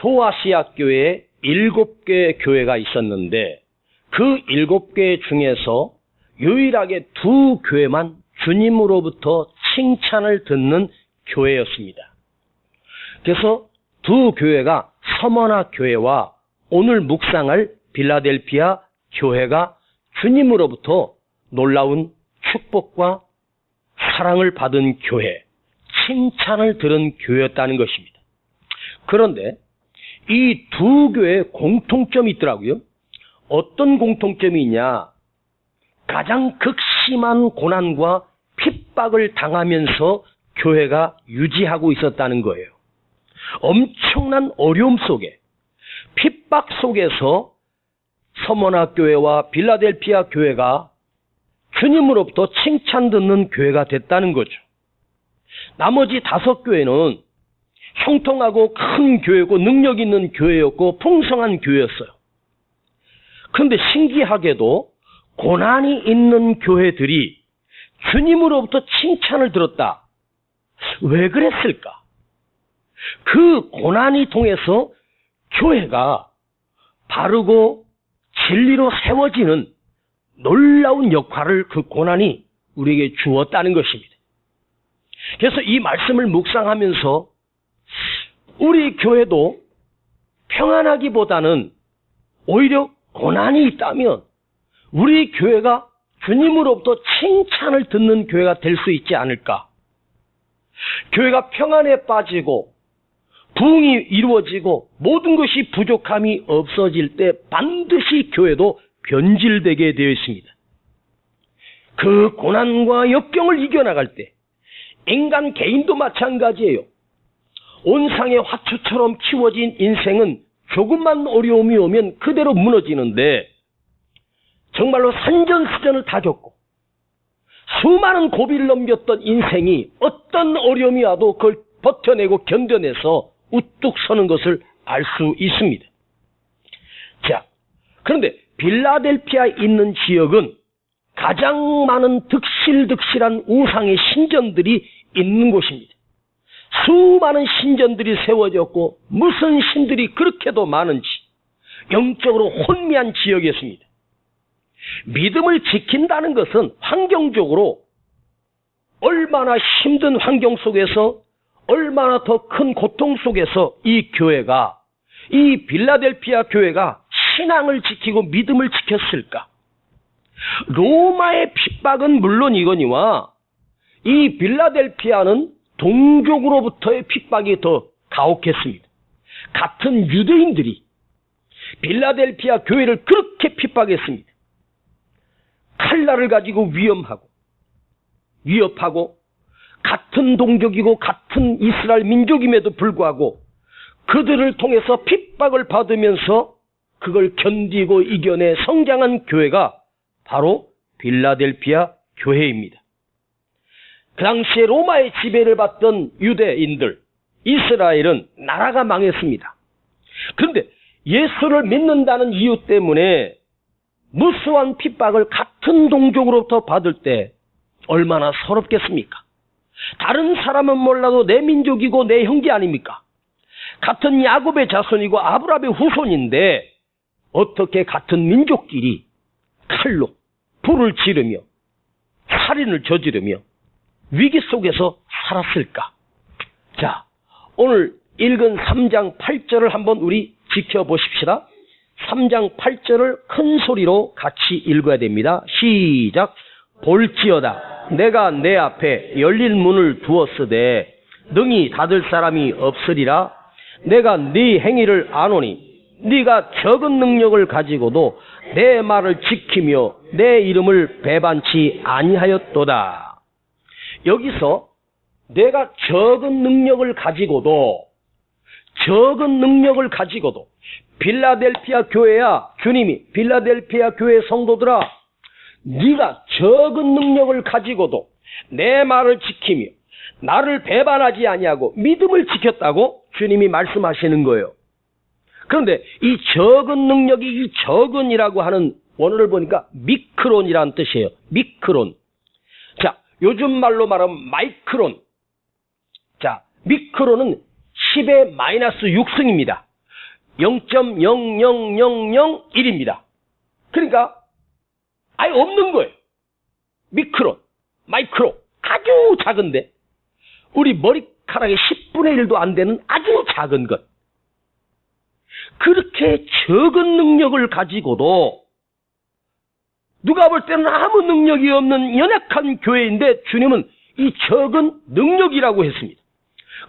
소아시아 교회에 7개의 교회가 있었는데 그 7개 중에서 유일하게 2교회만 주님으로부터 칭찬을 듣는 교회였습니다. 그래서 2교회가 서머나 교회와 오늘 묵상할 빌라델피아 교회가 주님으로부터 놀라운 축복과 사랑을 받은 교회, 칭찬을 들은 교회였다는 것입니다. 그런데 이 2교회에 공통점이 있더라고요. 어떤 공통점이 있냐? 가장 극심한 고난과 핍박을 당하면서 교회가 유지하고 있었다는 거예요. 엄청난 어려움 속에, 핍박 속에서 서머나 교회와 빌라델피아 교회가 주님으로부터 칭찬 듣는 교회가 됐다는 거죠. 나머지 5교회는 형통하고 큰 교회고 능력 있는 교회였고 풍성한 교회였어요. 그런데 신기하게도 고난이 있는 교회들이 주님으로부터 칭찬을 들었다. 왜 그랬을까? 그 고난이 통해서 교회가 바르고 진리로 세워지는 놀라운 역할을 그 고난이 우리에게 주었다는 것입니다. 그래서 이 말씀을 묵상하면서 우리 교회도 평안하기보다는 오히려 고난이 있다면 우리 교회가 주님으로부터 칭찬을 듣는 교회가 될 수 있지 않을까? 교회가 평안에 빠지고 부흥이 이루어지고 모든 것이 부족함이 없어질 때 반드시 교회도 변질되게 되어 있습니다. 그 고난과 역경을 이겨나갈 때 인간 개인도 마찬가지예요. 온상의 화초처럼 키워진 인생은 조금만 어려움이 오면 그대로 무너지는데 정말로 산전수전을 다 겪고 수많은 고비를 넘겼던 인생이 어떤 어려움이 와도 그걸 버텨내고 견뎌내서 우뚝 서는 것을 알 수 있습니다. 자, 그런데 빌라델피아에 있는 지역은 가장 많은 득실득실한 우상의 신전들이 있는 곳입니다. 수많은 신전들이 세워졌고 무슨 신들이 그렇게도 많은지 영적으로 혼미한 지역이었습니다. 믿음을 지킨다는 것은 환경적으로 얼마나 힘든 환경 속에서 얼마나 더 큰 고통 속에서 이 교회가, 이 빌라델피아 교회가 신앙을 지키고 믿음을 지켰을까? 로마의 핍박은 물론이거니와 이 빌라델피아는 동족으로부터의 핍박이 더 가혹했습니다. 같은 유대인들이 빌라델피아 교회를 그렇게 핍박했습니다. 칼날을 가지고 위협하고 같은 동족이고 같은 이스라엘 민족임에도 불구하고 그들을 통해서 핍박을 받으면서 그걸 견디고 이겨내 성장한 교회가 바로 빌라델피아 교회입니다. 그 당시에 로마의 지배를 받던 유대인들, 이스라엘은 나라가 망했습니다. 그런데 예수를 믿는다는 이유 때문에 무수한 핍박을 같은 동족으로부터 받을 때 얼마나 서럽겠습니까? 다른 사람은 몰라도 내 민족이고 내 형제 아닙니까? 같은 야곱의 자손이고 아브라함의 후손인데 어떻게 같은 민족끼리 칼로 불을 지르며 살인을 저지르며 위기 속에서 살았을까? 자, 오늘 읽은 3장 8절을 한번 우리 지켜보십시다. 3장 8절을 큰 소리로 같이 읽어야 됩니다. 시작. 볼지어다 내가 내 앞에 열린 문을 두었으되 능히 닫을 사람이 없으리라. 내가 네 행위를 아노니 네가 적은 능력을 가지고도 내 말을 지키며 내 이름을 배반치 아니하였도다. 여기서 내가 적은 능력을 가지고도 빌라델피아 교회야, 주님이 빌라델피아 교회 성도들아, 네가 적은 능력을 가지고도 내 말을 지키며 나를 배반하지 아니하고 믿음을 지켰다고 주님이 말씀하시는 거예요. 그런데 이 적은 능력이, 이 적은이라고 하는 원어를 보니까 미크론이라는 뜻이에요. 미크론. 자, 요즘 말로 말하면 마이크론. 자, 미크론은 10의 마이너스 6승입니다. 0.00001입니다. 그러니까 아예 없는 거예요. 미크론, 마이크로, 아주 작은데 우리 머리카락의 10분의 1도 안 되는 아주 작은 것. 그렇게 적은 능력을 가지고도 누가 볼 때는 아무 능력이 없는 연약한 교회인데 주님은 이 적은 능력이라고 했습니다.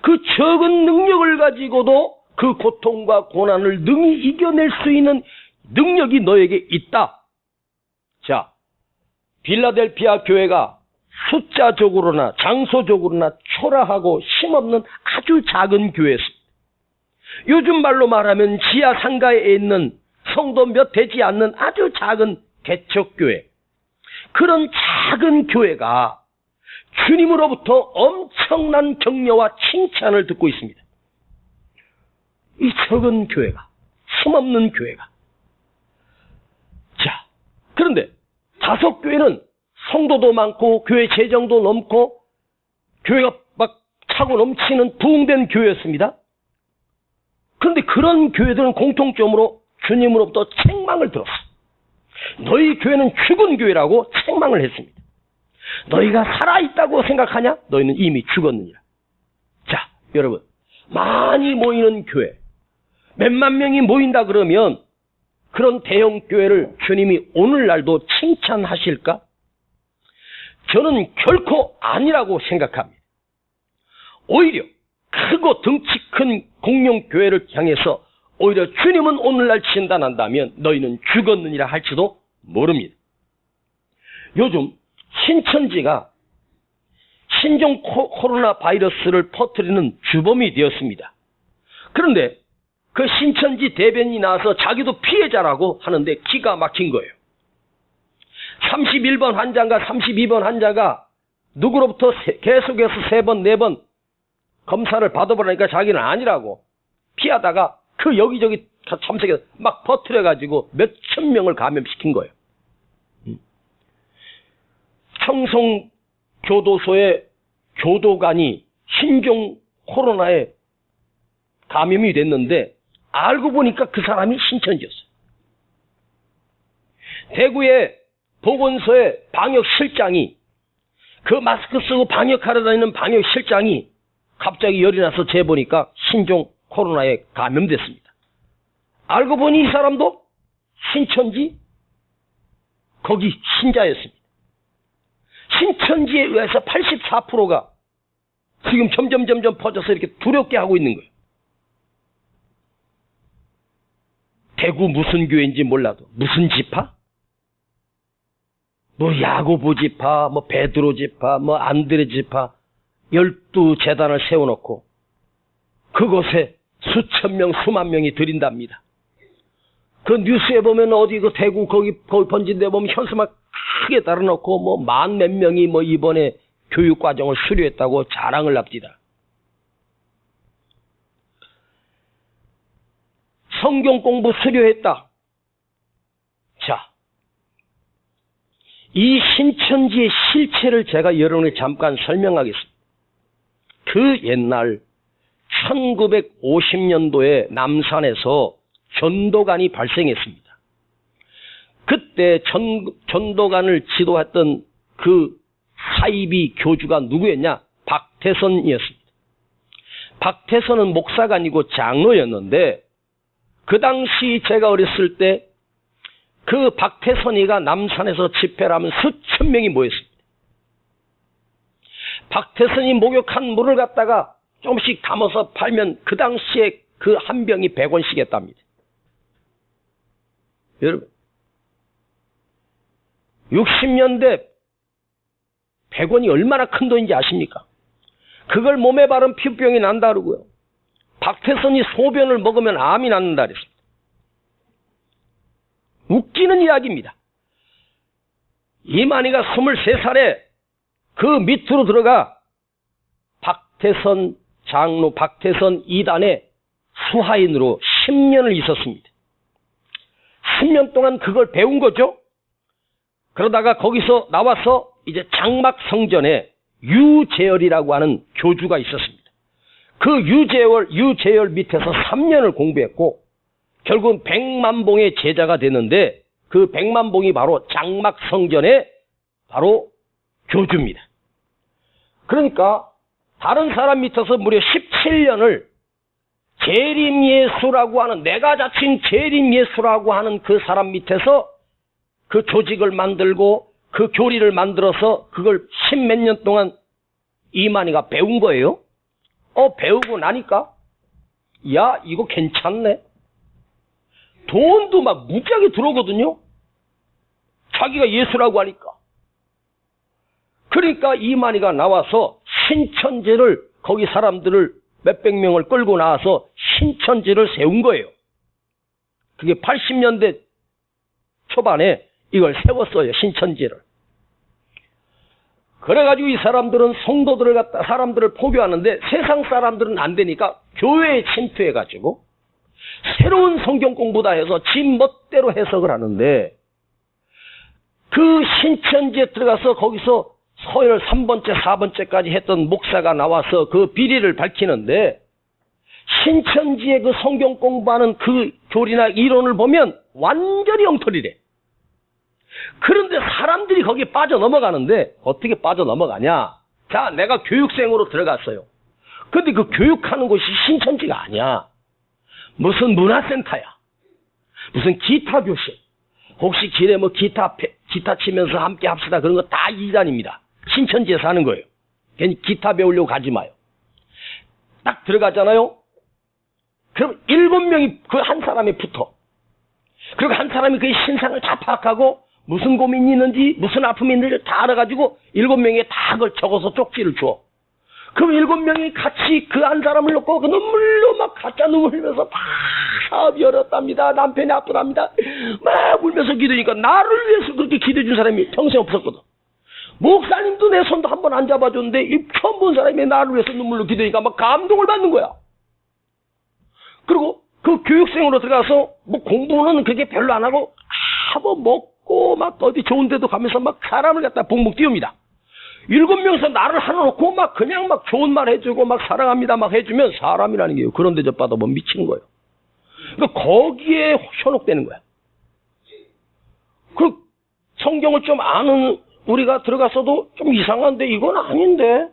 그 적은 능력을 가지고도 그 고통과 고난을 능히 이겨낼 수 있는 능력이 너에게 있다. 자, 빌라델피아 교회가 숫자적으로나 장소적으로나 초라하고 힘없는 아주 작은 교회였습니다. 요즘 말로 말하면 지하 상가에 있는 성도 몇 되지 않는 아주 작은 개척교회. 그런 작은 교회가 주님으로부터 엄청난 격려와 칭찬을 듣고 있습니다. 이 적은 교회가, 힘없는 교회가. 자, 그런데 다섯 교회는 성도도 많고 교회 재정도 넘고 교회가 막 차고 넘치는 부흥된 교회였습니다. 그런데 그런 교회들은 공통점으로 주님으로부터 책망을 들었어. 너희 교회는 죽은 교회라고 책망을 했습니다. 너희가 살아있다고 생각하냐? 너희는 이미 죽었느니라. 자, 여러분, 많이 모이는 교회, 몇만 명이 모인다 그러면 그런 대형 교회를 주님이 오늘날도 칭찬하실까? 저는 결코 아니라고 생각합니다. 오히려 크고 덩치 큰 공룡교회를 향해서 오히려 주님은 오늘날 진단한다면 너희는 죽었느니라 할지도 모릅니다. 요즘 신천지가 신종 코로나 바이러스를 퍼뜨리는 주범이 되었습니다. 그런데 그 신천지 대변인이 나와서 자기도 피해자라고 하는데 기가 막힌 거예요. 31번 환자가 32번 환자가 누구로부터 계속해서 3번, 4번 검사를 받아보라니까 자기는 아니라고 피하다가 그 여기저기 참석해서 막 퍼뜨려가지고 몇천 명을 감염시킨 거예요. 청송교도소의 교도관이 신종 코로나에 감염이 됐는데 알고 보니까 그 사람이 신천지였어요. 대구의 보건소의 방역실장이 그 마스크 쓰고 방역하러 다니는 방역실장이 갑자기 열이 나서 재보니까 신종 코로나에 감염됐습니다. 알고 보니 이 사람도 신천지 거기 신자였습니다. 신천지에 의해서 84%가 지금 점점 퍼져서 이렇게 두렵게 하고 있는 거예요. 대구 무슨 교회인지 몰라도 무슨 지파? 뭐 야고보 지파, 뭐 베드로 지파, 뭐 안드레 지파 12재단을 세워놓고 그곳에 수천 명, 수만 명이 들인답니다. 그 뉴스에 보면 어디 그 대구 거기 번진 데 보면 현수막 크게 달아놓고 뭐 만 몇 명이 뭐 이번에 교육과정을 수료했다고 자랑을 합니다. 성경 공부 수료했다. 자, 이 신천지의 실체를 제가 여러분에게 잠깐 설명하겠습니다. 그 옛날 1950년도에 남산에서 전도관이 발생했습니다. 그때 전도관을 지도했던 그 사이비 교주가 누구였냐? 박태선이었습니다. 박태선은 목사가 아니고 장로였는데 그 당시 제가 어렸을 때 그 박태선이가 남산에서 집회를 하면 수천 명이 모였습니다. 박태선이 목욕한 물을 갖다가 조금씩 담아서 팔면 그 당시에 그 한 병이 100원씩 했답니다. 여러분 60년대 100원이 얼마나 큰 돈인지 아십니까? 그걸 몸에 바른 피부병이 난다 그러고요. 박태선이 소변을 먹으면 암이 낫는다 그랬습니다. 웃기는 이야기입니다. 이만희가 23살에 그 밑으로 들어가 박태선 장로, 박태선 2단의 수하인으로 10년을 있었습니다. 10년 동안 그걸 배운 거죠. 그러다가 거기서 나와서 이제 장막성전에 유재열이라고 하는 교주가 있었습니다. 그 유재열 밑에서 3년을 공부했고 결국은 백만봉의 제자가 되는데 그 백만봉이 바로 장막성전의 바로 교주입니다. 그러니까 다른 사람 밑에서 무려 17년을 재림예수라고 하는, 내가 자칭 재림예수라고 하는 그 사람 밑에서 그 조직을 만들고 그 교리를 만들어서 그걸 10몇 년 동안 이만희가 배운 거예요. 배우고 나니까 야, 이거 괜찮네. 돈도 막 무지하게 들어오거든요. 자기가 예수라고 하니까. 그러니까 이만희가 나와서 신천지를, 거기 사람들을 몇백 명을 끌고 나와서 신천지를 세운 거예요. 그게 80년대 초반에 이걸 세웠어요. 신천지를. 그래가지고 이 사람들은 성도들을 갖다 사람들을 포교하는데 세상 사람들은 안 되니까 교회에 침투해가지고 새로운 성경 공부다 해서 지 멋대로 해석을 하는데, 그 신천지에 들어가서 거기서 서열 3번째, 4번째까지 했던 목사가 나와서 그 비리를 밝히는데, 신천지의 그 성경 공부하는 그 교리나 이론을 보면 완전히 엉터리래. 그런데 사람들이 거기에 빠져넘어가는데 어떻게 빠져넘어가냐? 자, 내가 교육생으로 들어갔어요. 근데 그 교육하는 곳이 신천지가 아니야. 무슨 문화센터야. 무슨 기타 교실. 혹시 길에 뭐 기타 치면서 함께 합시다. 그런 거 다 이단입니다. 신천지에서 하는 거예요. 괜히 기타 배우려고 가지 마요. 딱 들어가잖아요. 그럼 7명이 그 한 사람에 붙어. 그리고 한 사람이 그 신상을 다 파악하고 무슨 고민이 있는지 무슨 아픔이 있는지 다 알아가지고 7명에 다 그걸 적어서 쪽지를 줘. 그럼 7명이 같이 그 한 사람을 놓고 그 눈물로 막 가짜 눈물 흘리면서 다 사업이 어렵답니다. 남편이 아프답니다. 막 울면서 기도니까 나를 위해서 그렇게 기도해 준 사람이 평생 없었거든. 목사님도 내 손도 한 번 안 잡아줬는데 이 처음 본 사람이 나를 위해서 눈물로 기도하니까 막 감동을 받는 거야. 그리고 그 교육생으로 들어가서 뭐 공부는 그게 별로 안 하고 뭐 먹고 막 어디 좋은 데도 가면서 막 사람을 갖다 붕붕 띄웁니다. 7명에서 나를 하나 놓고 막 그냥 막 좋은 말 해주고 막 사랑합니다 막 해주면 사람이라는 게 그런 데저 봐도 뭐 미치는 거예요. 그러니까 거기에 현혹되는 거야. 그 성경을 좀 아는 우리가 들어갔어도 좀 이상한데 이건 아닌데.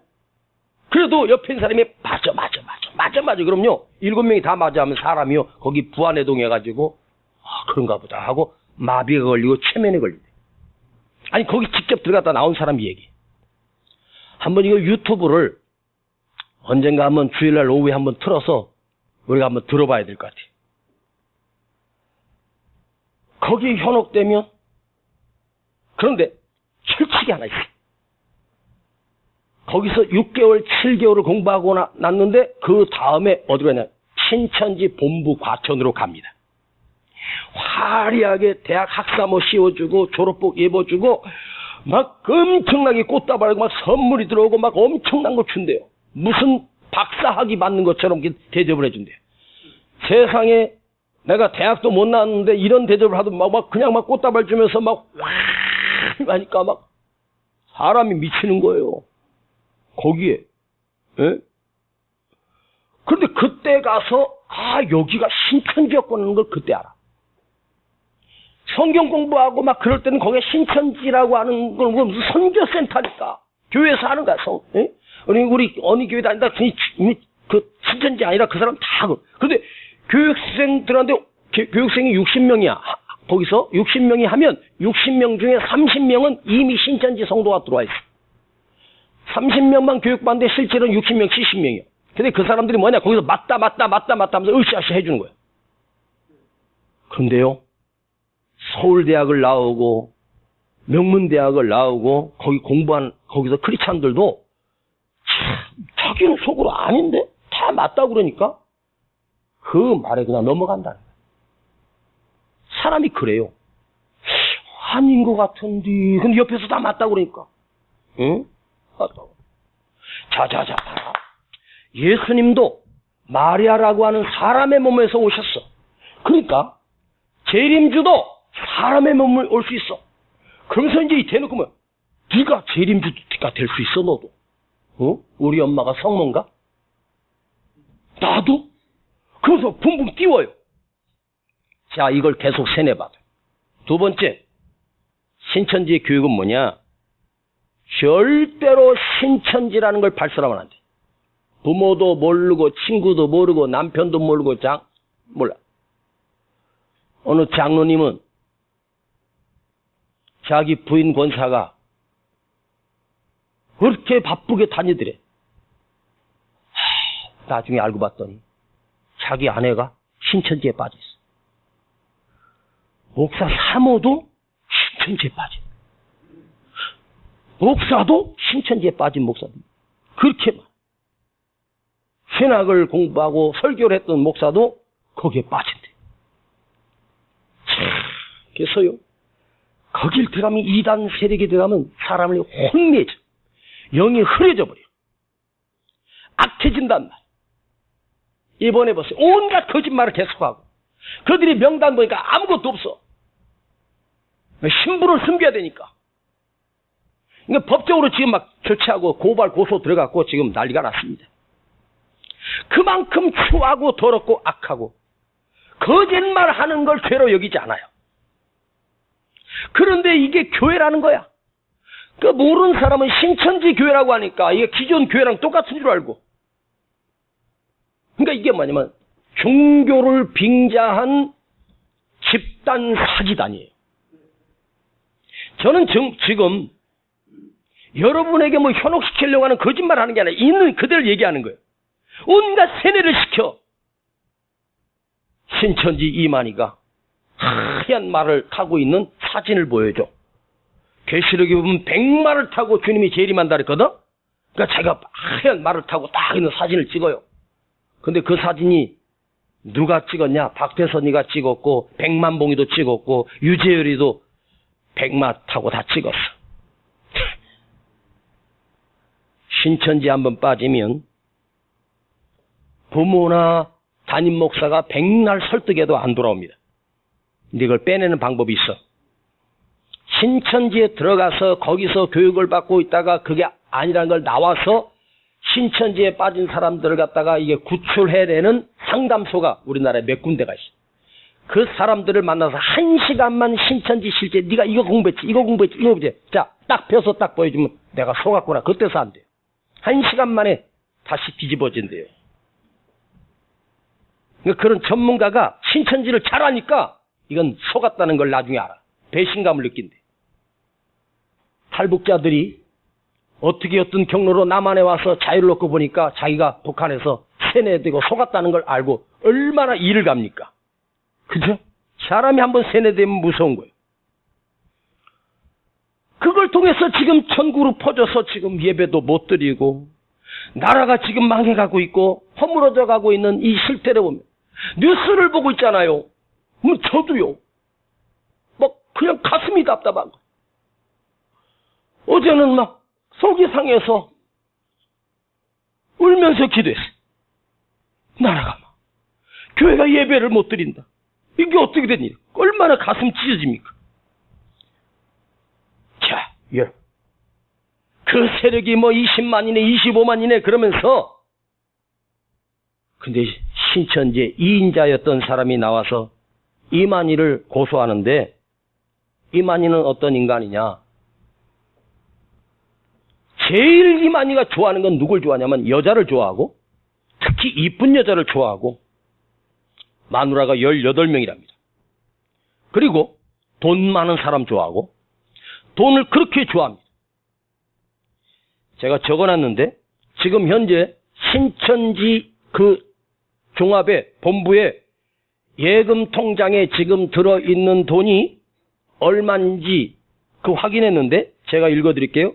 그래도 옆에 있는 사람이 맞아. 그럼요. 7명이 다 맞아 하면 사람이요. 거기 부안해동해가지고 그런가 보다 하고 마비가 걸리고 최면에 걸리네. 아니 거기 직접 들어갔다 나온 사람 얘기. 한번 이거 유튜브를 언젠가 한번 주일날 오후에 한번 틀어서 우리가 한번 들어봐야 될 것 같아요. 거기에 현혹되면, 그런데 철칙이 하나 있어. 거기서 6개월, 7개월을 공부하고 났는데 그 다음에 어디 가냐? 신천지 본부 과천으로 갑니다. 화려하게 대학 학사모 씌워주고 졸업복 입어주고 막 엄청나게 꽃다발하고 막 선물이 들어오고 막 엄청난 거 준대요. 무슨 박사학위 받는 것처럼 대접을 해준대요. 세상에 내가 대학도 못 나왔는데 이런 대접을 하도 막 그냥 막 꽃다발 주면서 막 하니까 막 사람이 미치는 거예요. 거기에. 예? 그런데 그때 가서 여기가 신천지였구나 걸 그때 알아. 성경 공부하고 막 그럴 때는 거기에 신천지라고 하는 건 무슨 선교센터니까 교회에서 하는 거야. 예? 우리 어느 교회 다닌다 그 신천지 아니라 그 사람 다 그런데 교육생들한테 교육생이 60명이야. 거기서 60명이 하면 60명 중에 30명은 이미 신천지 성도가 들어와 있어. 30명만 교육받는데 실제로는 60명, 70명이야. 근데 그 사람들이 뭐냐? 거기서 맞다 하면서 으쌰으쌰 해주는 거야. 그런데요, 서울대학을 나오고 명문대학을 나오고 거기 공부한 거기서 크리스찬들도 자기는 속으로 아닌데 다 맞다고 그러니까 그 말에 그냥 넘어간다는 거야. 사람이 그래요. 아닌 것 같은데 근데 옆에서 다 맞다고 그러니까 응? 맞다고. 자자자, 예수님도 마리아라고 하는 사람의 몸에서 오셨어. 그러니까 재림주도 사람의 몸을 올 수 있어. 그러면서 이제 대놓고 뭐 네가 재림주가 될 수 있어 너도. 우리 엄마가 성모인가? 나도? 그래서 붕붕 띄워요. 자, 이걸 계속 세뇌받아. 두 번째, 신천지의 교육은 뭐냐? 절대로 신천지라는 걸 발설하면 안 돼. 부모도 모르고 친구도 모르고 남편도 모르고 몰라. 어느 장로님은 자기 부인 권사가 그렇게 바쁘게 다니더래. 나중에 알고 봤더니 자기 아내가 신천지에 빠져있어. 목사 사모도 신천지에 빠져. 목사도 신천지에 빠진 목사도 그렇게 많아. 신학을 공부하고 설교를 했던 목사도 거기에 빠진대. 그래서요, 거길 들어가면, 이단 세력에 들어가면 사람을 혼내져. 영이 흐려져 버려. 악해진단 말이야. 이번에 보세요. 온갖 거짓말을 계속하고. 그들이 명단 보니까 아무것도 없어. 신분을 숨겨야 되니까. 그러니까 법적으로 지금 막 조치하고 고발, 고소 들어갔고 지금 난리가 났습니다. 그만큼 추하고 더럽고 악하고 거짓말하는 걸 죄로 여기지 않아요. 그런데 이게 교회라는 거야. 그 모르는 사람은 신천지 교회라고 하니까 이게 기존 교회랑 똑같은 줄 알고. 그러니까 이게 뭐냐면 종교를 빙자한 집단 사기단이에요. 저는 지금 여러분에게 뭐 현혹시키려고 하는 거짓말 하는 게 아니라 있는 그대로 얘기하는 거예요. 온갖 세뇌를 시켜. 신천지 이만희가 하얀 말을 타고 있는 사진을 보여줘. 계시록에 보면 100마를 타고 주님이 재림한다 그랬거든? 그러니까 자기가 하얀 말을 타고 딱 있는 사진을 찍어요. 근데 그 사진이 누가 찍었냐? 박태선이가 찍었고, 백만봉이도 찍었고, 유재열이도 100마 타고 다 찍었어. 신천지 한번 빠지면 부모나 담임 목사가 백날 설득해도 안 돌아옵니다. 근데 이걸 빼내는 방법이 있어. 신천지에 들어가서 거기서 교육을 받고 있다가 그게 아니라는 걸 나와서 신천지에 빠진 사람들을 갖다가 이게 구출해내는 상담소가 우리나라에 몇 군데가 있어. 그 사람들을 만나서 1시간만 신천지 실제 네가 이거 공부했지, 이거 공부했지, 이거 공부했지. 자, 딱 펴서 딱 보여주면 내가 속았구나. 그때서 안 돼요. 1시간 만에 다시 뒤집어진대요. 그러니까 그런 전문가가 신천지를 잘 아니까 이건 속았다는 걸 나중에 알아. 배신감을 느낀대. 탈북자들이 어떻게 어떤 경로로 남한에 와서 자유를 얻고 보니까 자기가 북한에서 세뇌되고 속았다는 걸 알고 얼마나 이를 갑니까? 그죠? 사람이 한번 세뇌되면 무서운 거예요. 그걸 통해서 지금 전국으로 퍼져서 지금 예배도 못 드리고 나라가 지금 망해가고 있고 허물어져 가고 있는 이 실태를 보면 뉴스를 보고 있잖아요. 저도요. 막 그냥 가슴이 답답한 거. 어제는 막 속이 상해서 울면서 기도했어요. 나라가 막 교회가 예배를 못 드린다. 이게 어떻게 된 일이야? 얼마나 가슴 찢어집니까? 자, 여러분. 그 세력이 뭐 20만이네 25만이네 그러면서 근데 신천지에 2인자였던 사람이 나와서 이만희를 고소하는데 이만희는 어떤 인간이냐? 제일 이만희가 좋아하는 건 누굴 좋아하냐면 여자를 좋아하고 특히 이쁜 여자를 좋아하고 마누라가 18명이랍니다. 그리고 돈 많은 사람 좋아하고 돈을 그렇게 좋아합니다. 제가 적어놨는데 지금 현재 신천지 그 종합의 본부에 예금 통장에 지금 들어있는 돈이 얼마인지 그 확인했는데 제가 읽어드릴게요.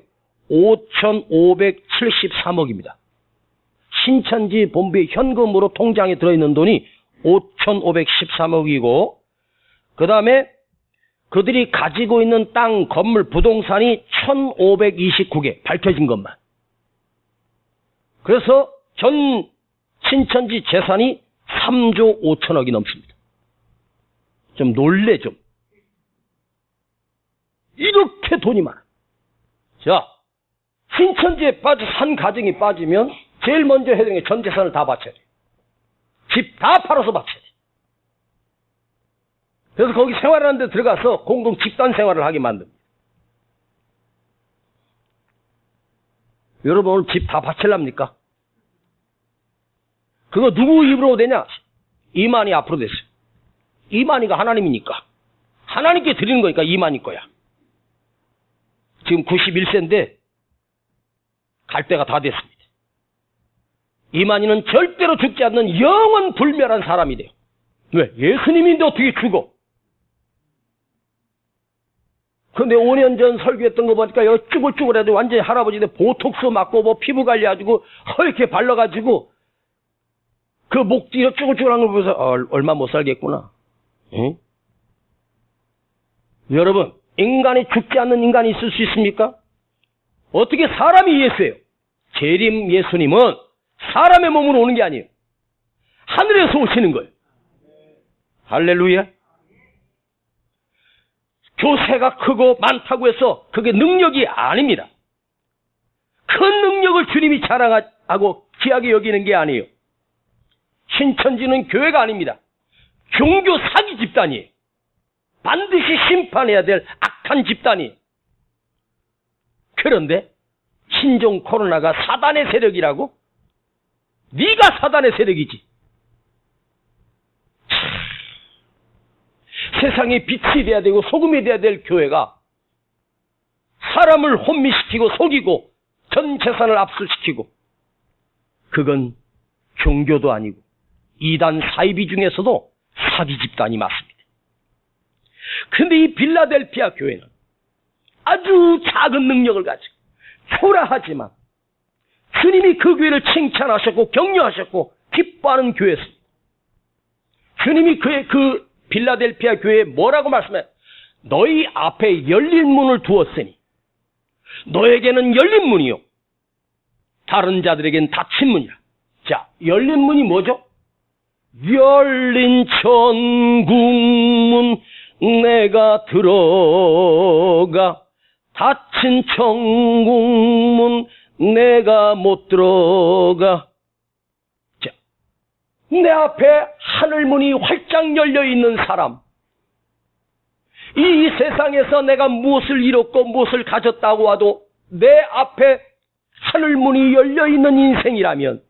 5,573억입니다. 신천지 본부의 현금으로 통장에 들어있는 돈이 5,513억이고 그 다음에 그들이 가지고 있는 땅, 건물, 부동산이 1,529개 밝혀진 것만. 그래서 전 신천지 재산이 3조 5천억이 넘습니다. 좀 놀래 좀. 이렇게 돈이 많아. 자, 신천지에 한 가정이 빠지면 제일 먼저 해야 되는 게 전 재산을 다 바쳐야 돼. 집 다 팔아서 바쳐야 돼. 그래서 거기 생활하는 데 들어가서 공동 집단 생활을 하게 만듭니다. 여러분 오늘 집 다 바칠랍니까? 그거 누구 입으로 되냐? 이만희 앞으로 됐어요. 이만희가 하나님이니까. 하나님께 드리는 거니까 이만희 거야. 지금 91세인데 갈 때가 다 됐습니다. 이만희는 절대로 죽지 않는 영원 불멸한 사람이 돼요. 왜? 예수님인데 어떻게 죽어? 근데 5년 전 설교했던 거 보니까 여기 쭈글쭈글해도 완전히 할아버지인데 보톡스 맞고 뭐 피부 관리해가지고 허옇게 발라가지고 그 목 뒤로 쭈글쭈글한 걸 보면서 얼마 못 살겠구나. 응? 여러분, 인간이 죽지 않는 인간이 있을 수 있습니까? 어떻게 사람이 예수예요? 재림 예수님은 사람의 몸으로 오는 게 아니에요. 하늘에서 오시는 거예요. 할렐루야. 교세가 크고 많다고 해서 그게 능력이 아닙니다. 큰 능력을 주님이 자랑하고 귀하게 여기는 게 아니에요. 신천지는 교회가 아닙니다. 종교 사기 집단이에요. 반드시 심판해야 될 악한 집단이에요. 그런데 신종 코로나가 사단의 세력이라고? 네가 사단의 세력이지. 세상에 빛이 돼야 되고 소금이 돼야 될 교회가 사람을 혼미시키고 속이고 전 재산을 압수시키고, 그건 종교도 아니고 이단 사이비 중에서도 사기 집단이 맞습니다. 그런데 이 빌라델피아 교회는 아주 작은 능력을 가지고 초라하지만 주님이 그 교회를 칭찬하셨고 격려하셨고 기뻐하는 교회였습니다. 주님이 그 빌라델피아 교회에 뭐라고 말씀해요? 너희 앞에 열린 문을 두었으니 너에게는 열린 문이요 다른 자들에겐 닫힌 문이라. 자, 열린 문이 뭐죠? 열린 천국문 내가 들어가, 닫힌 천국문 내가 못 들어가. 자, 내 앞에 하늘문이 활짝 열려있는 사람, 이 세상에서 내가 무엇을 잃었고 무엇을 가졌다고 하도 내 앞에 하늘문이 열려있는 인생이라면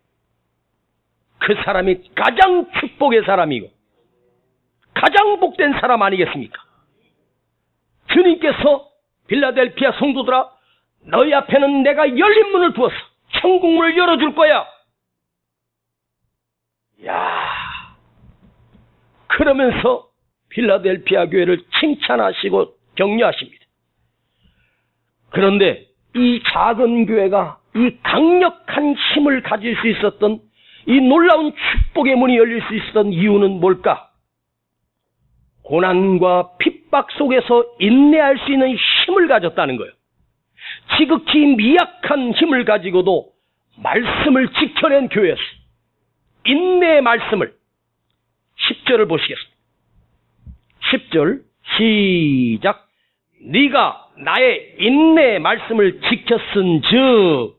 그 사람이 가장 축복의 사람이고 가장 복된 사람 아니겠습니까? 주님께서 빌라델피아 성도들아, 너희 앞에는 내가 열린 문을 두어서 천국문을 열어줄 거야. 야, 그러면서 빌라델피아 교회를 칭찬하시고 격려하십니다. 그런데 이 작은 교회가 이 강력한 힘을 가질 수 있었던, 이 놀라운 축복의 문이 열릴 수 있었던 이유는 뭘까? 고난과 핍박 속에서 인내할 수 있는 힘을 가졌다는 거예요. 지극히 미약한 힘을 가지고도 말씀을 지켜낸 교회였어요. 인내의 말씀을. 10절을 보시겠습니다. 10절 시작. 네가 나의 인내의 말씀을 지켰은즉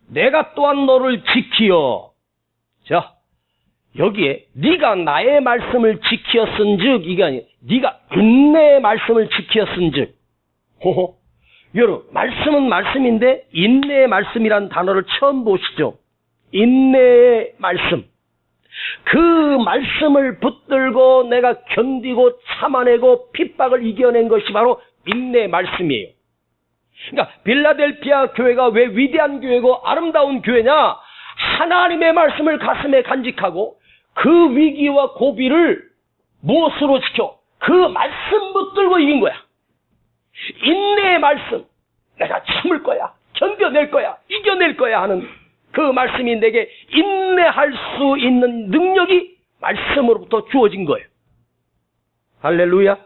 내가 또한 너를 지키어. 자, 여기에 네가 나의 말씀을 지켰은즉 이게 아니에요. 네가 인내의 말씀을 지켰은즉. 호호. 여러분, 말씀은 말씀인데 인내의 말씀이란 단어를 처음 보시죠. 인내의 말씀. 그 말씀을 붙들고 내가 견디고 참아내고 핍박을 이겨낸 것이 바로 인내의 말씀이에요. 그러니까 빌라델피아 교회가 왜 위대한 교회고 아름다운 교회냐? 하나님의 말씀을 가슴에 간직하고 그 위기와 고비를 무엇으로 지켜? 그 말씀 붙들고 이긴 거야. 인내의 말씀. 내가 참을 거야. 견뎌낼 거야. 이겨낼 거야 하는 그 말씀이 내게 인내할 수 있는 능력이 말씀으로부터 주어진 거예요. 할렐루야.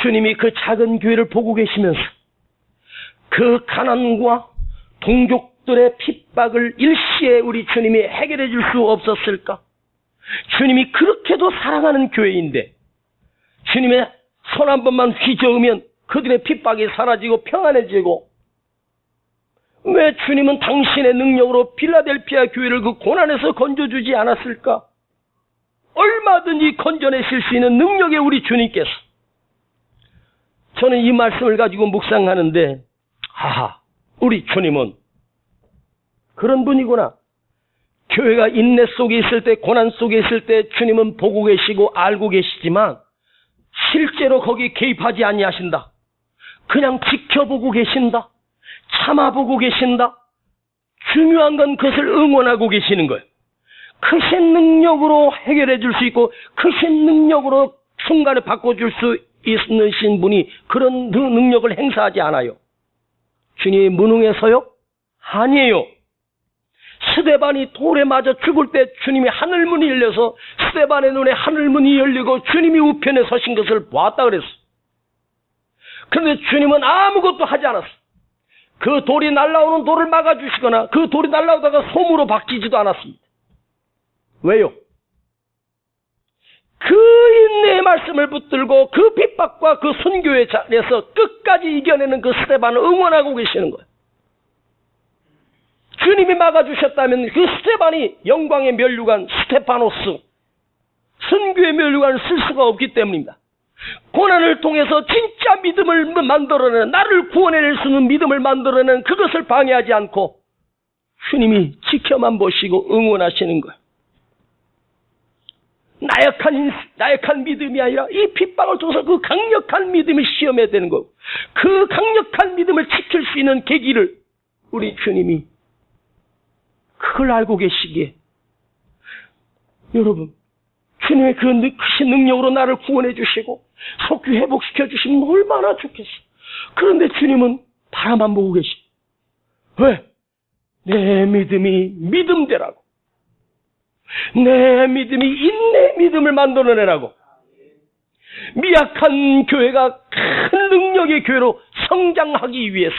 주님이 그 작은 교회를 보고 계시면서 그 가난과 동족들의 핍박을 일시에 우리 주님이 해결해 줄 수 없었을까? 주님이 그렇게도 사랑하는 교회인데 주님의 손 한 번만 휘저으면 그들의 핍박이 사라지고 평안해지고, 왜 주님은 당신의 능력으로 빌라델피아 교회를 그 고난에서 건져주지 않았을까? 얼마든지 건져내실 수 있는 능력의 우리 주님께서, 저는 이 말씀을 가지고 묵상하는데, 하하, 우리 주님은 그런 분이구나. 교회가 인내 속에 있을 때, 고난 속에 있을 때 주님은 보고 계시고 알고 계시지만 실제로 거기에 개입하지 아니하신다. 그냥 지켜보고 계신다. 참아보고 계신다. 중요한 건 그것을 응원하고 계시는 거예요. 크신 능력으로 해결해 줄 수 있고 크신 능력으로 순간에 바꿔줄 수 있으신 분이 그런 능력을 행사하지 않아요. 주님이 무능해서요? 아니에요. 스데반이 돌에 맞아 죽을 때 주님이 하늘문이 열려서 스데반의 눈에 하늘문이 열리고 주님이 우편에 서신 것을 보았다 그랬어. 그런데 주님은 아무것도 하지 않았어. 그 돌이 날아오는 돌을 막아주시거나 그 돌이 날아오다가 솜으로 바뀌지도 않았습니다. 왜요? 그 인내의 말씀을 붙들고 그 핍박과 그 순교의 자리에서 끝까지 이겨내는 그 스데반을 응원하고 계시는 거예요. 주님이 막아주셨다면 그 스데반이 영광의 면류관 스테파노스, 순교의 면류관을 쓸 수가 없기 때문입니다. 고난을 통해서 진짜 믿음을 만들어내는, 나를 구원해낼 수 있는 믿음을 만들어내는 그것을 방해하지 않고 주님이 지켜만 보시고 응원하시는 거예요. 나약한 믿음이 아니라 이 핍박을 통해서 그 강력한 믿음을 시험해야 되는 거고, 그 강력한 믿음을 지킬 수 있는 계기를 우리 주님이 그걸 알고 계시기에, 여러분, 주님의 그 크신 능력으로 나를 구원해 주시고 속히 회복시켜 주시면 얼마나 좋겠어. 그런데 주님은 바라만 보고 계시. 왜? 내 믿음이 믿음되라고, 내 믿음이 인내의 믿음을 만들어내라고, 미약한 교회가 큰 능력의 교회로 성장하기 위해서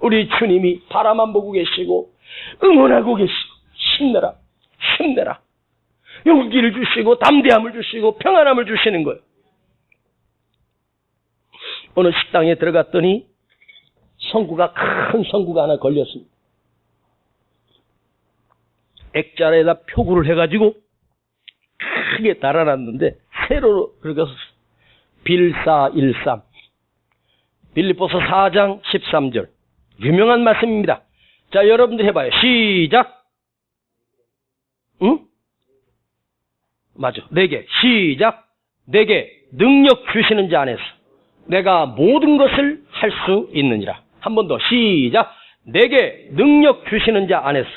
우리 주님이 바라만 보고 계시고 응원하고 계시고 힘내라, 힘내라, 용기를 주시고 담대함을 주시고 평안함을 주시는 거예요. 어느 식당에 들어갔더니 성구가, 큰 성구가 하나 걸렸습니다. 액자에다 표구를 해가지고 크게 달아놨는데 세로로 그렇게 빌사일삼, 빌립보서 4장 13절 유명한 말씀입니다. 자, 여러분들 해봐요. 시작. 응? 맞아. 4개. 시작. 4개. 능력 주시는 자 안에서 내가 모든 것을 할 수 있느니라. 한 번 더. 시작. 4개. 능력 주시는 자 안에서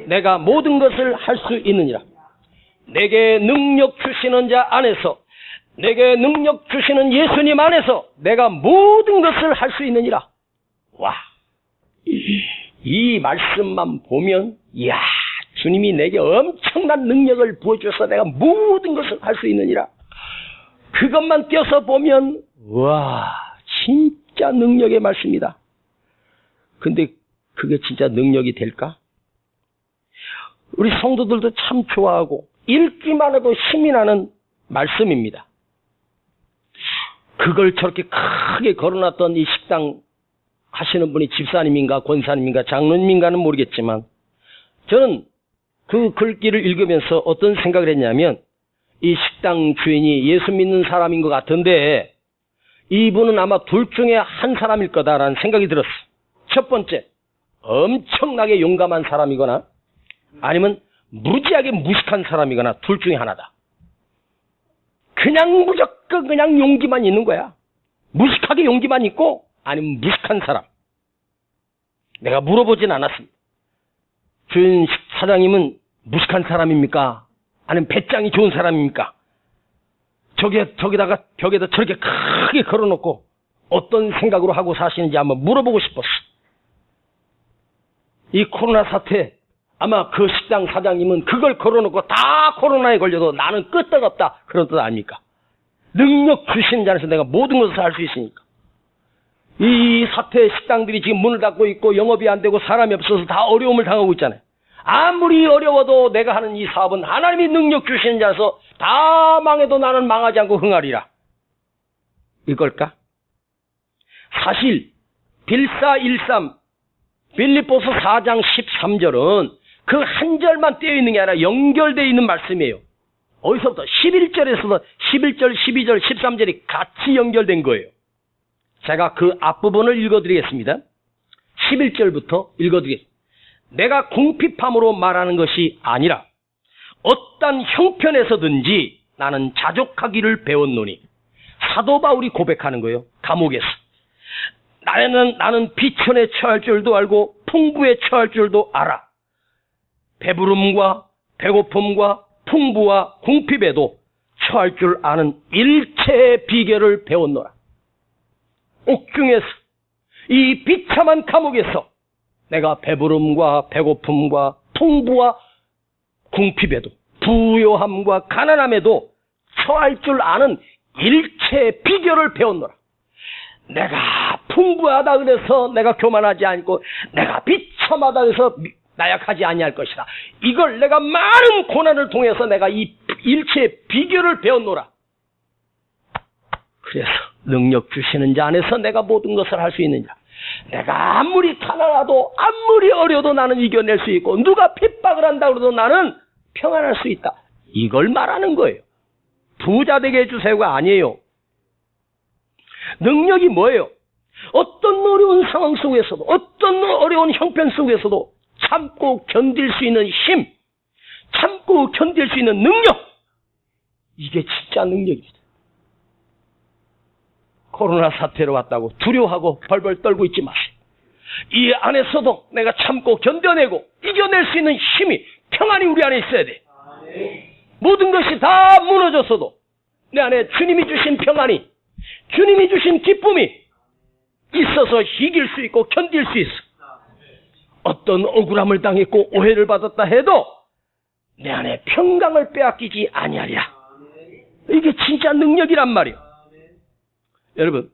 내가 모든 것을 할 수 있느니라. 내게 능력 주시는 자 안에서, 내게 능력 주시는 예수님 안에서 내가 모든 것을 할 수 있느니라. 와, 이 말씀만 보면, 이야, 주님이 내게 엄청난 능력을 부어줘서 내가 모든 것을 할 수 있느니라. 그것만 띄어서 보면, 와, 진짜 능력의 말씀이다. 근데 그게 진짜 능력이 될까? 우리 성도들도 참 좋아하고 읽기만 해도 힘이 나는 말씀입니다. 그걸 저렇게 크게 걸어놨던 이 식당 하시는 분이 집사님인가 권사님인가 장로님인가는 모르겠지만, 저는 그 글귀를 읽으면서 어떤 생각을 했냐면, 이 식당 주인이 예수 믿는 사람인 것 같은데 이분은 아마 둘 중에 한 사람일 거다라는 생각이 들었어. 첫 번째, 엄청나게 용감한 사람이거나 아니면 무지하게 무식한 사람이거나 둘 중에 하나다. 그냥 무조건 그냥 용기만 있는 거야. 무식하게 용기만 있고 아니면 무식한 사람. 내가 물어보진 않았습니다. 주인 사장님은 무식한 사람입니까? 아니면 배짱이 좋은 사람입니까? 저기다가 벽에다 저렇게 크게 걸어놓고 어떤 생각으로 하고 사시는지 한번 물어보고 싶었어. 이 코로나 사태, 아마 그 식당 사장님은 그걸 걸어놓고 다 코로나에 걸려도 나는 끄떡없다, 그런 뜻 아닙니까? 능력 주신 자에서 내가 모든 것을 할 수 있으니까. 이 사태 식당들이 지금 문을 닫고 있고 영업이 안 되고 사람이 없어서 다 어려움을 당하고 있잖아요. 아무리 어려워도 내가 하는 이 사업은 하나님이 능력 주시는 자라서 다 망해도 나는 망하지 않고 흥하리라. 이걸까? 사실 빌사일삼 빌립보서 4장 13절은 그 한 절만 떼어 있는 게 아니라 연결되어 있는 말씀이에요. 어디서부터? 11절에서도 11절, 12절, 13절이 같이 연결된 거예요. 제가 그 앞부분을 읽어드리겠습니다. 11절부터 읽어드리겠습니다. 내가 궁핍함으로 말하는 것이 아니라 어떤 형편에서든지 나는 자족하기를 배웠노니. 사도 바울이 고백하는 거예요. 감옥에서. 나는 비천에 처할 줄도 알고 풍부에 처할 줄도 알아. 배부름과 배고픔과 풍부와 궁핍에도 처할 줄 아는 일체의 비결을 배웠노라. 옥중에서, 이 비참한 감옥에서 내가 배부름과 배고픔과 풍부와 궁핍에도, 부요함과 가난함에도 처할 줄 아는 일체의 비결을 배웠노라. 내가 풍부하다 그래서 내가 교만하지 않고, 내가 비참하다 그래서 나약하지 아니할 것이다. 이걸 내가 많은 고난을 통해서 내가 이 일체의 비결을 배웠노라. 그래서 능력 주시는 자 안에서 내가 모든 것을 할 수 있느냐. 내가 아무리 가난하도 아무리 어려도 나는 이겨낼 수 있고, 누가 핍박을 한다 그래도 나는 평안할 수 있다. 이걸 말하는 거예요. 부자 되게 해주세요가 아니에요. 능력이 뭐예요? 어떤 어려운 상황 속에서도, 어떤 어려운 형편 속에서도 참고 견딜 수 있는 힘, 참고 견딜 수 있는 능력, 이게 진짜 능력입니다. 코로나 사태로 왔다고 두려워하고 벌벌 떨고 있지 마세요. 이 안에서도 내가 참고 견뎌내고 이겨낼 수 있는 힘이, 평안이 우리 안에 있어야 돼. 모든 것이 다 무너졌어도 내 안에 주님이 주신 평안이, 주님이 주신 기쁨이 있어서 이길 수 있고 견딜 수 있어. 어떤 억울함을 당했고 오해를 받았다 해도 내 안에 평강을 빼앗기지 아니하리라. 이게 진짜 능력이란 말이에요. 여러분,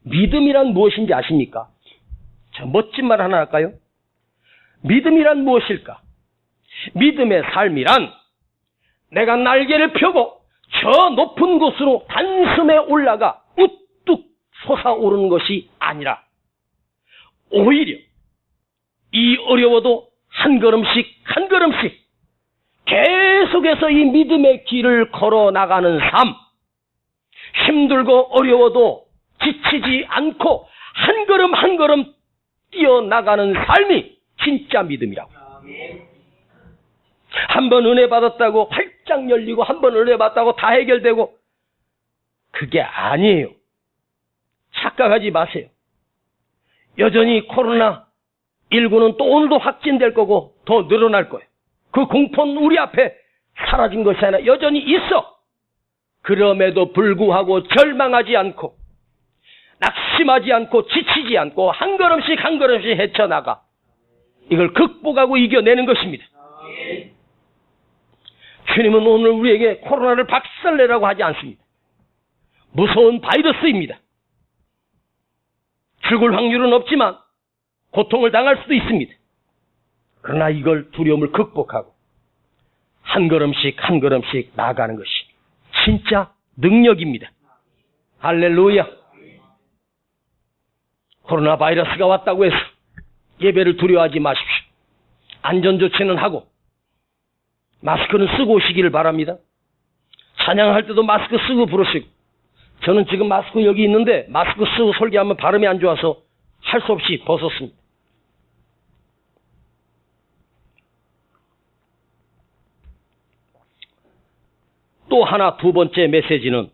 믿음이란 무엇인지 아십니까? 저 멋진 말 하나 할까요? 믿음이란 무엇일까? 믿음의 삶이란 내가 날개를 펴고 저 높은 곳으로 단숨에 올라가 우뚝 솟아오르는 것이 아니라, 오히려 이 어려워도 한 걸음씩 한 걸음씩 계속해서 이 믿음의 길을 걸어 나가는 삶, 힘들고 어려워도 지치지 않고 한 걸음 한 걸음 뛰어나가는 삶이 진짜 믿음이라고. 한 번 은혜 받았다고 활짝 열리고, 한 번 은혜 받았다고 다 해결되고, 그게 아니에요. 착각하지 마세요. 여전히 코로나19는 또 오늘도 확진될 거고 더 늘어날 거예요. 그 공포는 우리 앞에 사라진 것이 아니라 여전히 있어. 그럼에도 불구하고 절망하지 않고 낙심하지 않고 지치지 않고 한 걸음씩 한 걸음씩 헤쳐나가 이걸 극복하고 이겨내는 것입니다. 주님은 오늘 우리에게 코로나를 박살내라고 하지 않습니다. 무서운 바이러스입니다. 죽을 확률은 없지만 고통을 당할 수도 있습니다. 그러나 이걸 두려움을 극복하고 한 걸음씩 한 걸음씩 나아가는 것이 진짜 능력입니다. 할렐루야. 코로나 바이러스가 왔다고 해서 예배를 두려워하지 마십시오. 안전조치는 하고 마스크는 쓰고 오시기를 바랍니다. 찬양할 때도 마스크 쓰고 부르시고, 저는 지금 마스크 여기 있는데 마스크 쓰고 설교하면 발음이 안 좋아서 할 수 없이 벗었습니다. 또 하나, 두 번째 메시지는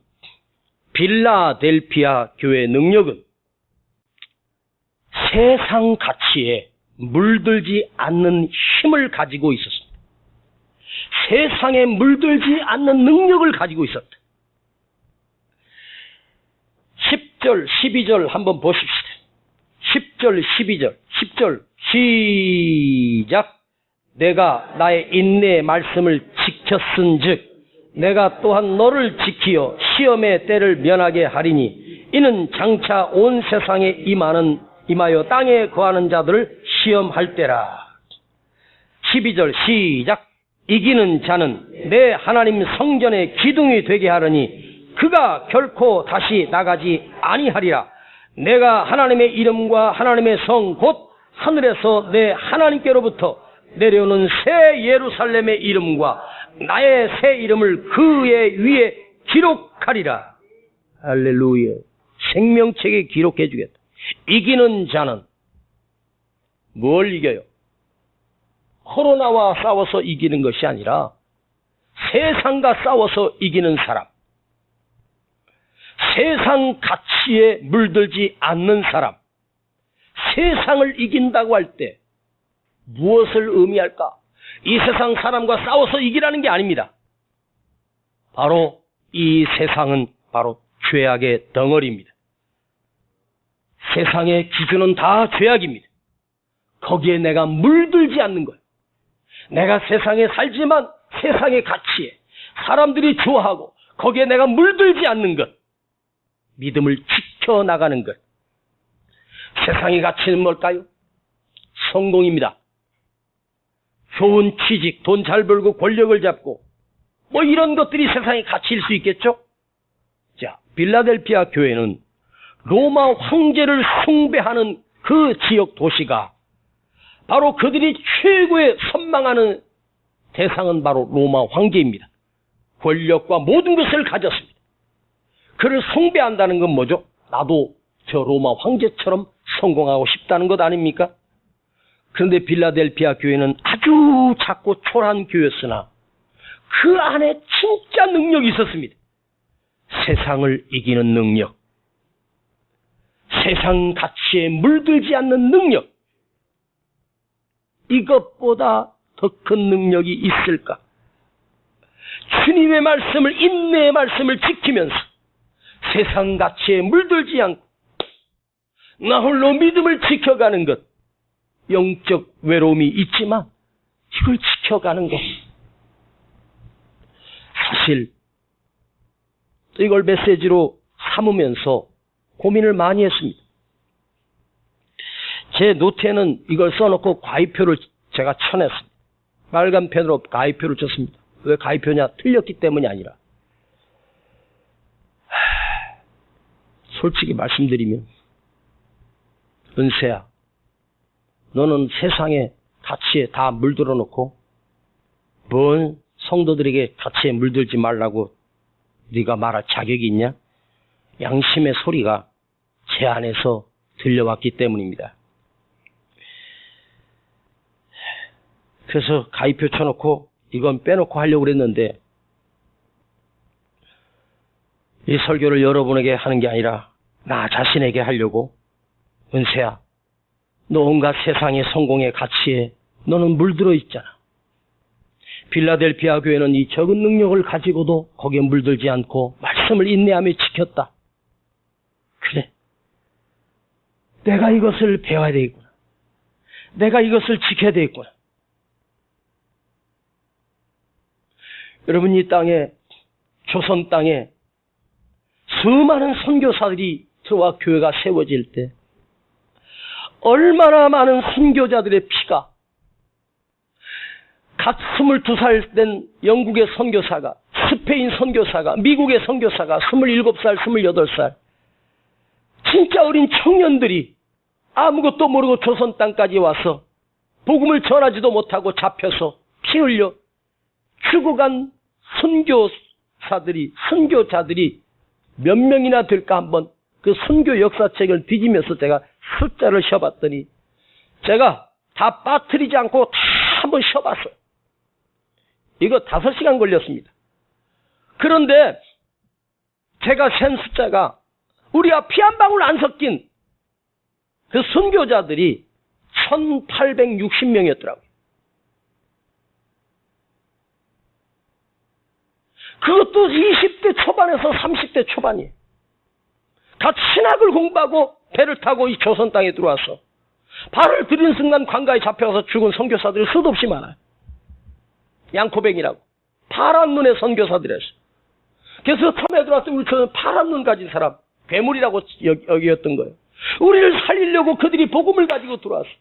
빌라델피아 교회의 능력은 세상 가치에 물들지 않는 힘을 가지고 있었습니다. 세상에 물들지 않는 능력을 가지고 있었다. 10절, 12절 한번 보십시다. 10절, 12절. 10절 시작. 내가 나의 인내의 말씀을 지켰은즉 내가 또한 너를 지키어 시험의 때를 면하게 하리니 이는 장차 온 세상에 임하여 땅에 거하는 자들을 시험할 때라. 12절 시작. 이기는 자는 내 하나님 성전의 기둥이 되게 하려니 그가 결코 다시 나가지 아니하리라. 내가 하나님의 이름과 하나님의 성 곧 하늘에서 내 하나님께로부터 내려오는 새 예루살렘의 이름과 나의 새 이름을 그의 위에 기록하리라. 할렐루야. 생명책에 기록해 주겠다. 이기는 자는 뭘 이겨요? 코로나와 싸워서 이기는 것이 아니라 세상과 싸워서 이기는 사람. 세상 가치에 물들지 않는 사람. 세상을 이긴다고 할 때 무엇을 의미할까? 이 세상 사람과 싸워서 이기라는 게 아닙니다. 바로 이 세상은 바로 죄악의 덩어리입니다. 세상의 기준은 다 죄악입니다. 거기에 내가 물들지 않는 거예요. 내가 세상에 살지만 세상의 가치에 사람들이 좋아하고 거기에 내가 물들지 않는 것. 믿음을 지켜나가는 것. 세상의 가치는 뭘까요? 성공입니다. 좋은 취직, 돈 잘 벌고 권력을 잡고 뭐 이런 것들이 세상의 가치일 수 있겠죠? 자, 빌라델피아 교회는 로마 황제를 숭배하는 그 지역 도시가 바로 그들이 최고의 선망하는 대상은 바로 로마 황제입니다. 권력과 모든 것을 가졌습니다. 그를 숭배한다는 건 뭐죠? 나도 저 로마 황제처럼 성공하고 싶다는 것 아닙니까? 그런데 빌라델피아 교회는 아주 작고 초라한 교회였으나 그 안에 진짜 능력이 있었습니다. 세상을 이기는 능력. 세상 가치에 물들지 않는 능력. 이것보다 더 큰 능력이 있을까? 주님의 말씀을, 인내의 말씀을 지키면서 세상 가치에 물들지 않고 나 홀로 믿음을 지켜가는 것. 영적 외로움이 있지만 이걸 지켜가는 것. 사실 이걸 메시지로 삼으면서 고민을 많이 했습니다. 제 노트에는 이걸 써놓고 가위표를 제가 쳐냈습니다. 빨간 펜으로 가위표를 쳤습니다. 왜 가위표냐? 틀렸기 때문이 아니라 솔직히 말씀드리면 은세야, 너는 세상의 가치에 다 물들어 놓고 뭔 성도들에게 가치에 물들지 말라고 네가 말할 자격이 있냐? 양심의 소리가 제 안에서 들려왔기 때문입니다. 그래서 가위표 쳐놓고 이건 빼놓고 하려고 그랬는데 이 설교를 여러분에게 하는 게 아니라 나 자신에게 하려고. 은세야, 너 온갖 세상의 성공의 가치에 너는 물들어 있잖아. 빌라델피아 교회는 이 적은 능력을 가지고도 거기에 물들지 않고 말씀을 인내하며 지켰다. 그래, 내가 이것을 배워야 되겠구나. 내가 이것을 지켜야 되겠구나. 여러분, 이 땅에, 조선 땅에 수많은 선교사들이 들어와 교회가 세워질 때 얼마나 많은 선교자들의 피가, 갓 22살 된 영국의 선교사가, 스페인 선교사가, 미국의 선교사가 27살, 28살 진짜 어린 청년들이 아무것도 모르고 조선 땅까지 와서 복음을 전하지도 못하고 잡혀서 피 흘려 죽어간 선교자들이 몇 명이나 될까 한번 그 선교 역사책을 뒤지면서 제가 숫자를 쉬어봤더니 제가 다 빠뜨리지 않고 다 한번 쉬어봤어요. 이거 5시간 걸렸습니다. 그런데 제가 센 숫자가 우리가 피 한 방울 안 섞인 그 선교자들이 1860명이었더라고요. 그것도 20대 초반에서 30대 초반이에요. 다 신학을 공부하고 배를 타고 이 조선 땅에 들어와서 발을 들인 순간 관가에 잡혀가서 죽은 선교사들이 수도 없이 많아요. 양코백이라고 파란 눈의 선교사들이었어요. 그래서 처음에 들어왔을 때 우리 저는 파란 눈 가진 사람, 괴물이라고 여기었던 거예요. 우리를 살리려고 그들이 복음을 가지고 들어왔어요.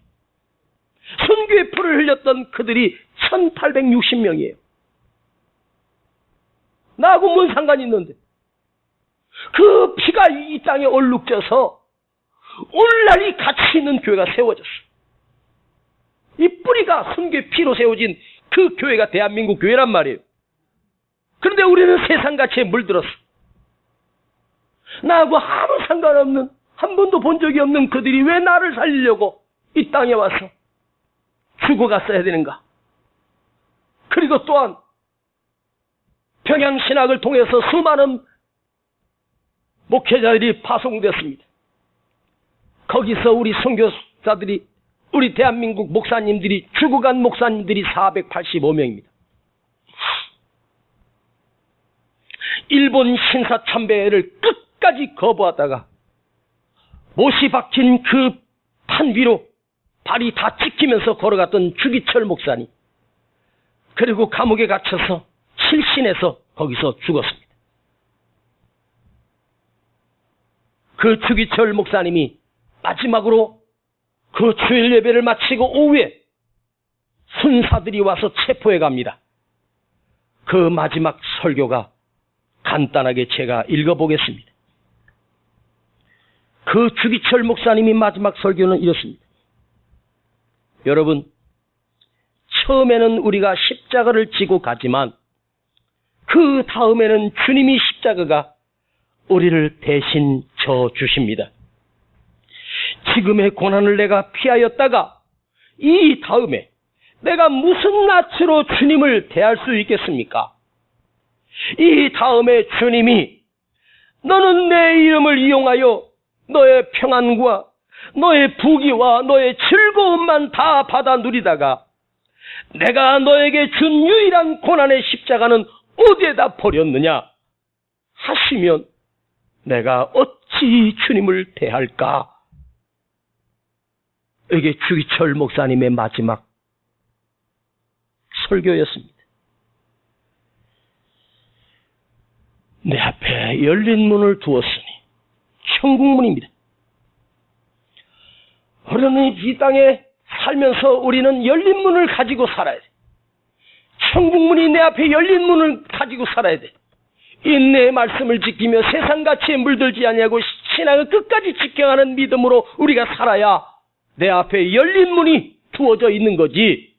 선교의 풀을 흘렸던 그들이 1860명이에요. 나하고 뭔 상관이 있는데. 그 피가 이 땅에 얼룩져서 오늘날 이 가치 있는 교회가 세워졌어. 이 뿌리가 선교의 피로 세워진 그 교회가 대한민국 교회란 말이에요. 그런데 우리는 세상같이 물들었어. 나하고 아무 상관없는, 한 번도 본 적이 없는 그들이 왜 나를 살리려고 이 땅에 와서 죽어갔어야 되는가? 그리고 또한 평양신학을 통해서 수많은 목회자들이 파송됐습니다. 거기서 우리 선교사들이, 우리 대한민국 목사님들이, 죽어간 목사님들이 485명입니다. 일본 신사참배를 끝까지 거부하다가 못이 박힌 그 판 위로 발이 다 찍히면서 걸어갔던 주기철 목사님, 그리고 감옥에 갇혀서 칠신에서 거기서 죽었습니다. 그 주기철 목사님이 마지막으로 그 주일 예배를 마치고 오후에 순사들이 와서 체포해 갑니다. 그 마지막 설교가 간단하게 제가 읽어보겠습니다. 그 주기철 목사님이 마지막 설교는 이렇습니다. 여러분, 처음에는 우리가 십자가를 지고 가지만 그 다음에는 주님이 십자가가 우리를 대신 져 주십니다. 지금의 고난을 내가 피하였다가 이 다음에 내가 무슨 낯으로 주님을 대할 수 있겠습니까? 이 다음에 주님이 너는 내 이름을 이용하여 너의 평안과 너의 부귀와 너의 즐거움만 다 받아 누리다가 내가 너에게 준 유일한 고난의 십자가는 어디에다 버렸느냐 하시면 내가 어찌 주님을 대할까? 이게 주기철 목사님의 마지막 설교였습니다. 내 앞에 열린 문을 두었으니 천국문입니다. 우리는 이 땅에 살면서 우리는 열린 문을 가지고 살아야 돼. 천국문이 내 앞에 열린 문을 가지고 살아야 돼. 인내의 말씀을 지키며 세상가치에 물들지 아니하고 신앙을 끝까지 지켜가는 믿음으로 우리가 살아야 내 앞에 열린 문이 두어져 있는 거지.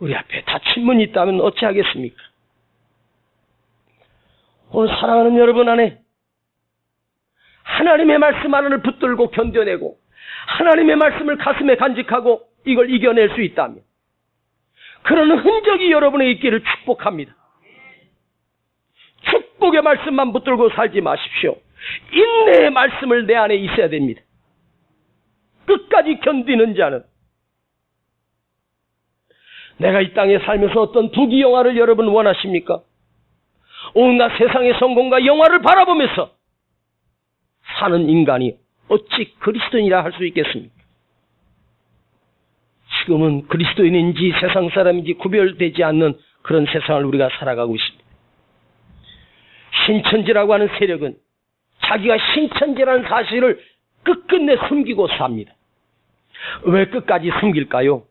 우리 앞에 닫힌 문이 있다면 어찌하겠습니까? 오늘 사랑하는 여러분 안에 하나님의 말씀 하나를 붙들고 견뎌내고 하나님의 말씀을 가슴에 간직하고 이걸 이겨낼 수 있다면 그런 흔적이 여러분에 있기를 축복합니다. 축복의 말씀만 붙들고 살지 마십시오. 인내의 말씀을 내 안에 있어야 됩니다. 끝까지 견디는 자는, 내가 이 땅에 살면서 어떤 부귀영화를 여러분 원하십니까? 온갖 세상의 성공과 영화를 바라보면서 사는 인간이 어찌 그리스도인이라 할 수 있겠습니까? 지금은 그리스도인인지 세상 사람인지 구별되지 않는 그런 세상을 우리가 살아가고 있습니다. 신천지라고 하는 세력은 자기가 신천지라는 사실을 끝끝내 숨기고 삽니다. 왜 끝까지 숨길까요?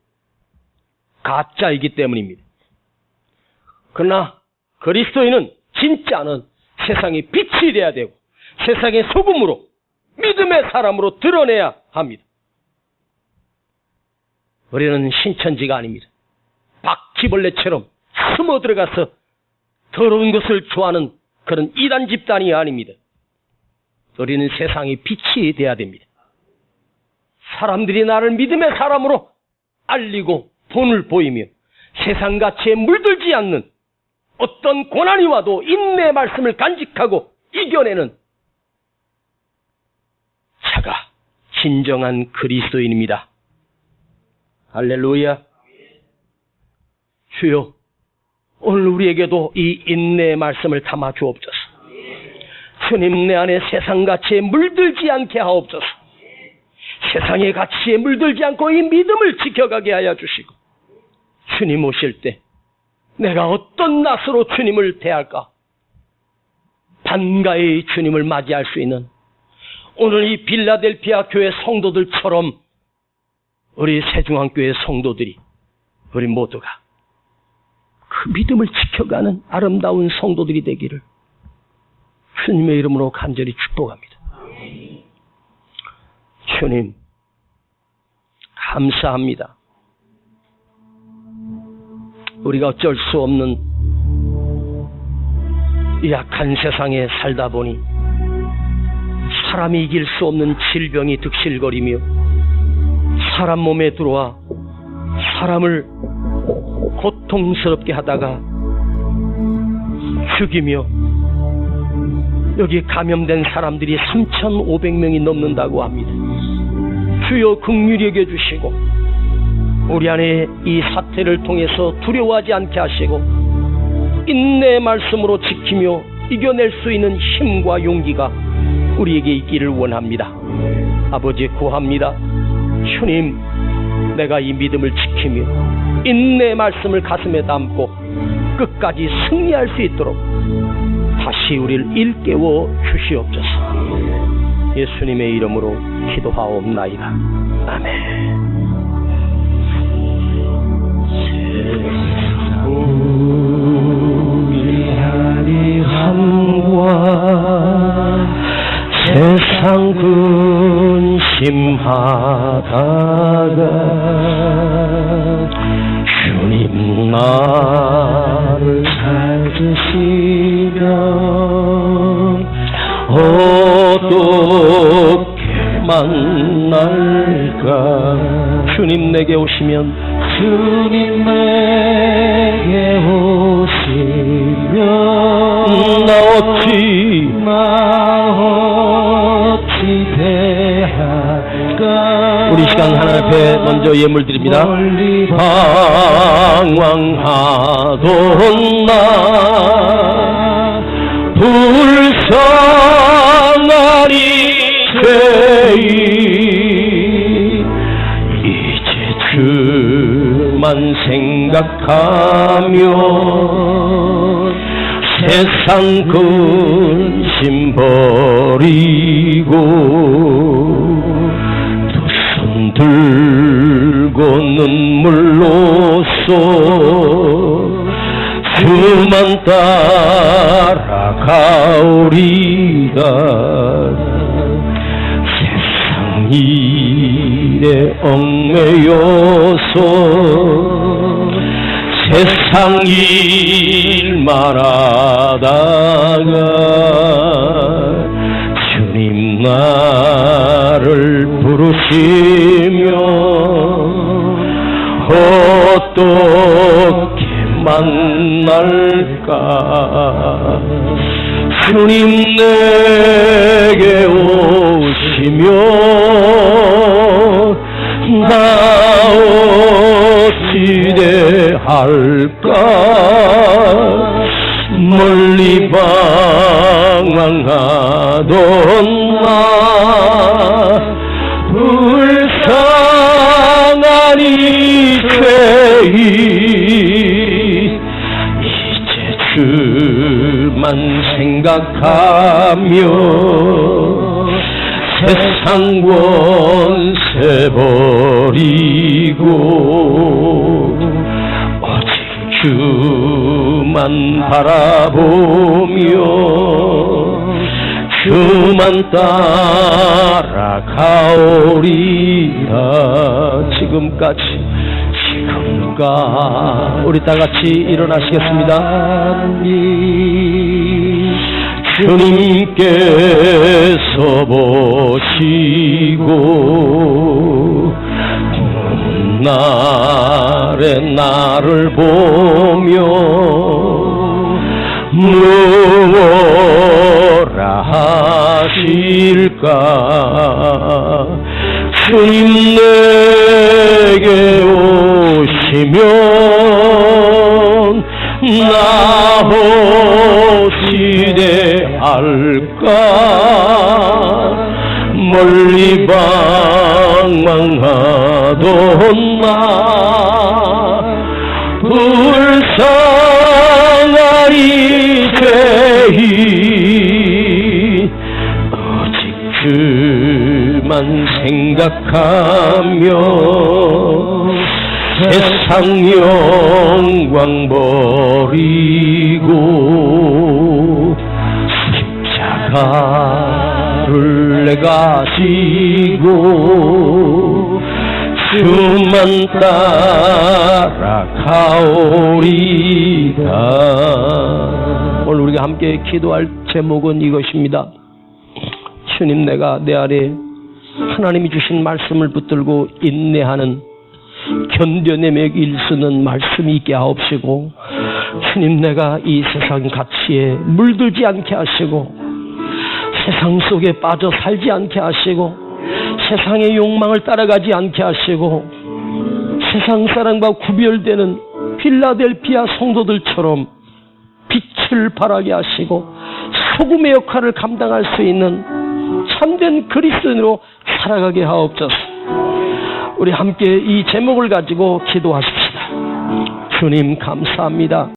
가짜이기 때문입니다. 그러나 그리스도인은 진짜는 세상의 빛이 되어야 되고 세상의 소금으로 믿음의 사람으로 드러내야 합니다. 우리는 신천지가 아닙니다. 바퀴벌레처럼 숨어 들어가서 더러운 것을 좋아하는 그런 이단 집단이 아닙니다. 우리는 세상의 빛이 되어야 됩니다. 사람들이 나를 믿음의 사람으로 알리고 본을 보이며 세상 가치에 물들지 않는 어떤 고난이 와도 인내의 말씀을 간직하고 이겨내는 자가 진정한 그리스도인입니다. 할렐루야. 주여, 오늘 우리에게도 이 인내의 말씀을 담아 주옵소서. 주님, 내 안에 세상 가치에 물들지 않게 하옵소서. 세상의 가치에 물들지 않고 이 믿음을 지켜가게 하여 주시고, 주님 오실 때 내가 어떤 낯으로 주님을 대할까? 반가이 주님을 맞이할 수 있는 오늘 이 빌라델피아 교회 성도들처럼 우리 세중앙교회 성도들이, 우리 모두가 그 믿음을 지켜가는 아름다운 성도들이 되기를 주님의 이름으로 간절히 축복합니다. 주님, 감사합니다. 우리가 어쩔 수 없는 약한 세상에 살다 보니 사람이 이길 수 없는 질병이 득실거리며 사람 몸에 들어와 사람을 고통스럽게 하다가 죽이며 여기 감염된 사람들이 3,500명이 넘는다고 합니다. 주여 긍휼히 여겨 주시고 우리 안에 이 사태를 통해서 두려워하지 않게 하시고 인내의 말씀으로 지키며 이겨낼 수 있는 힘과 용기가 우리에게 있기를 원합니다. 아버지 구합니다. 주님, 내가 이 믿음을 지키며 인내의 말씀을 가슴에 담고 끝까지 승리할 수 있도록 다시 우리를 일깨워 주시옵소서. 예수님의 이름으로 기도하옵나이다. 아멘. 세상 근심하다가 주님 나를 찾으시면 어떻게 만날까. 주님 내게 오시면 주님 내게 오시면 나 어찌 대할까. 우리 시간 하나님 앞에 먼저 예물 드립니다. 방황하던 나 불쌍하리 죄인 이제 주만 생각하며 세상 근심 버리고 두 손 들고 눈물로써 주만 따라가오리다. 세상 일에 얽매여서 세상 일만 하다가 주님 나를 부르시며 어떻게 만날까. 주님 내게 오시면 나 어찌 대할까. 멀리 방황하던 나 불쌍하니 죄인 이제 주만 생각하며 세상 권세 버리고 오직 주만 바라보며 주만 따라가오리라. 지금까지 우리 다 같이 일어나시겠습니다. 주님께서 보시고 날에 나를 보며 무엇라 하실까. 주님 내게 오시면 나 어찌 대할까. 멀리 방황하던 나 불쌍하리 죄인 오직 주만 생각하며 세상 영광 버리고 십자가를 내가 지고 주만 따라가오리다. 오늘 우리가 함께 기도할 제목은 이것입니다. 주님, 내가 내 아래 하나님이 주신 말씀을 붙들고 인내하는 견뎌내며 일쓰는 말씀이 있게 하옵시고, 주님, 내가 이 세상 가치에 물들지 않게 하시고 세상 속에 빠져 살지 않게 하시고 세상의 욕망을 따라가지 않게 하시고 세상 사람과 구별되는 필라델피아 성도들처럼 빛을 발하게 하시고 소금의 역할을 감당할 수 있는 참된 그리스도인으로 살아가게 하옵소서. 우리 함께 이 제목을 가지고 기도하십시다. 주님, 감사합니다.